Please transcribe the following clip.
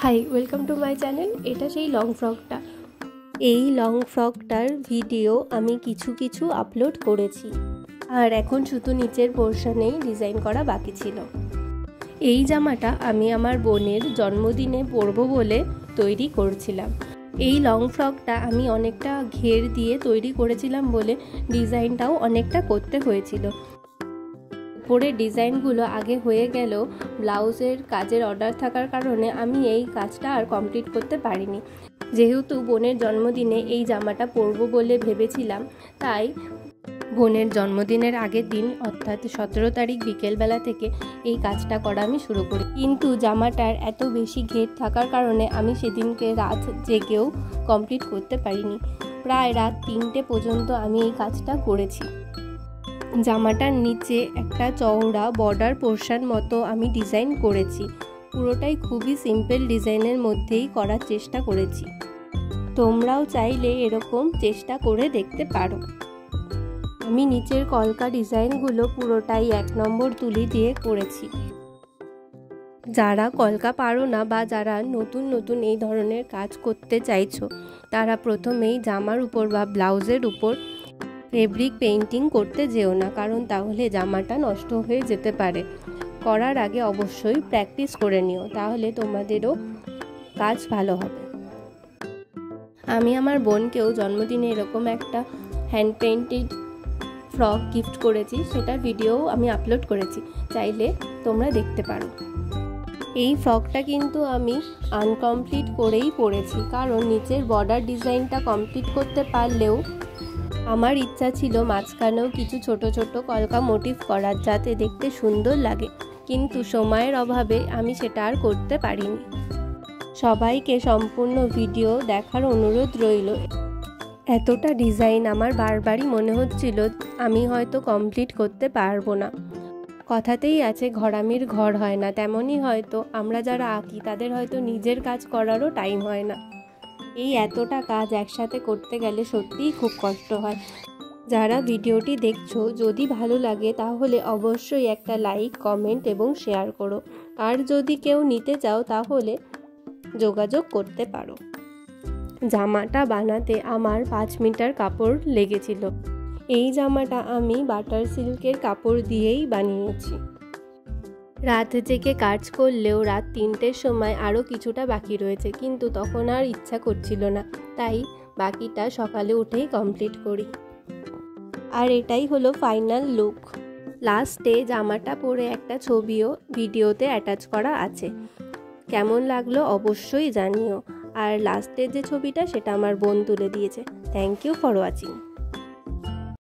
High, welcome to my channel. এটা সেই long ফ্রকটা। এই লং ফ্রকটার ভিডিও আমি কিছু আপলোড করেছি, আর এখন শুধু নিচের পোর্শনেই ডিজাইন করা বাকি ছিল। এই জামাটা আমি আমার বোনের জন্মদিনে পরবো বলে তৈরি করছিলাম। এই লং ফ্রকটা আমি অনেকটা ঘের দিয়ে তৈরি করেছিলাম বলে ডিজাইনটাও অনেকটা করতে হয়েছিল। উপরের ডিজাইনগুলো আগে হয়ে গেলেও ব্লাউজের কাজের অর্ডার থাকার কারণে আমি এই কাজটা আর কমপ্লিট করতে পারিনি। যেহেতু বোনের জন্মদিনে এই জামাটা পরবো বলে ভেবেছিলাম, তাই বোনের জন্মদিনের আগের দিন অর্থাৎ 17 তারিখ বিকেলবেলা থেকে এই কাজটা করা আমি শুরু করি। কিন্তু জামাটার এত বেশি ঘের থাকার কারণে আমি সেদিনকে রাত জেগেও কমপ্লিট করতে পারিনি। প্রায় রাত 3টে পর্যন্ত আমি এই কাজটা করেছি। জামাটার নিচে একটা চওড়া বর্ডার পোর্শন মতো আমি ডিজাইন করেছি। পুরোটাই খুবই সিম্পল ডিজাইনের মধ্যেই করার চেষ্টা করেছি। তোমরাও চাইলে এরকম চেষ্টা করে দেখতে পারো। আমি নিচের কলকা ডিজাইনগুলো পুরোটাই 1 নম্বর তুলি দিয়ে করেছি। যারা কলকা পারো না বা যারা নতুন এই ধরনের কাজ করতে চাইছো, তারা প্রথমেই জামার উপর বা ব্লাউজের উপর ফেব্রিক পেইন্টিং করতে যেও না, কারণ তাহলে জামাটা নষ্ট হয়ে যেতে পারে। করার আগে অবশ্যই প্র্যাকটিস করে নিও, তাহলে তোমাদেরও কাজ ভালো হবে। আমি আমার বোনকেও জন্মদিনে এরকম একটা হ্যান্ড পেইন্টেড ফ্রক গিফট করেছি, সেটার ভিডিও আমি আপলোড করেছি, চাইলে তোমরা দেখতে পারো। এই ফ্রকটা কিন্তু আমি আনকমপ্লিট করেই পরেছি, কারণ নিচের বর্ডার ডিজাইনটা কমপ্লিট করতে পারলেও আমার ইচ্ছা ছিল মাঝখানেও কিছু ছোট কলকা মোটিভ করার, যাতে দেখতে সুন্দর লাগে, কিন্তু সময়ের অভাবে আমি সেটা আর করতে পারিনি। সবাইকে সম্পূর্ণ ভিডিও দেখার অনুরোধ রইল। এতটা ডিজাইন আমার বারবারই মনে হচ্ছিল আমি হয়তো কমপ্লিট করতে পারবো না। কথাতেই আছে ঘরামির ঘর হয় না, তেমনই হয়তো আমরা যারা আঁকি তাদের হয়তো নিজের কাজ করারও টাইম হয় না। এই এতটা কাজ একসাথে করতে গেলে সত্যিই খুব কষ্ট হয়। যারা ভিডিওটি দেখছো, যদি ভালো লাগে তাহলে অবশ্যই একটা লাইক, কমেন্ট এবং শেয়ার করো। আর যদি কেউ নিতে চাও তাহলে যোগাযোগ করতে পারো। জামাটা বানাতে আমার 5 মিটার কাপড় লেগেছিল। এই জামাটা আমি বাটার সিল্কের কাপড় দিয়েই বানিয়েছি। রাত জেগে কাজ করলেও রাত 3টের সময় আরও কিছুটা বাকি রয়েছে, কিন্তু তখন আর ইচ্ছা করছিল না, তাই বাকিটা সকালে উঠেই কমপ্লিট করি। আর এটাই হলো ফাইনাল লুক। লাস্টে জামাটা পরে একটা ছবিও ভিডিওতে অ্যাটাচ করা আছে। কেমন লাগলো অবশ্যই জানিও। আর লাস্টের যে ছবিটা সেটা আমার বোন তুলে দিয়েছে। Thank you for watching.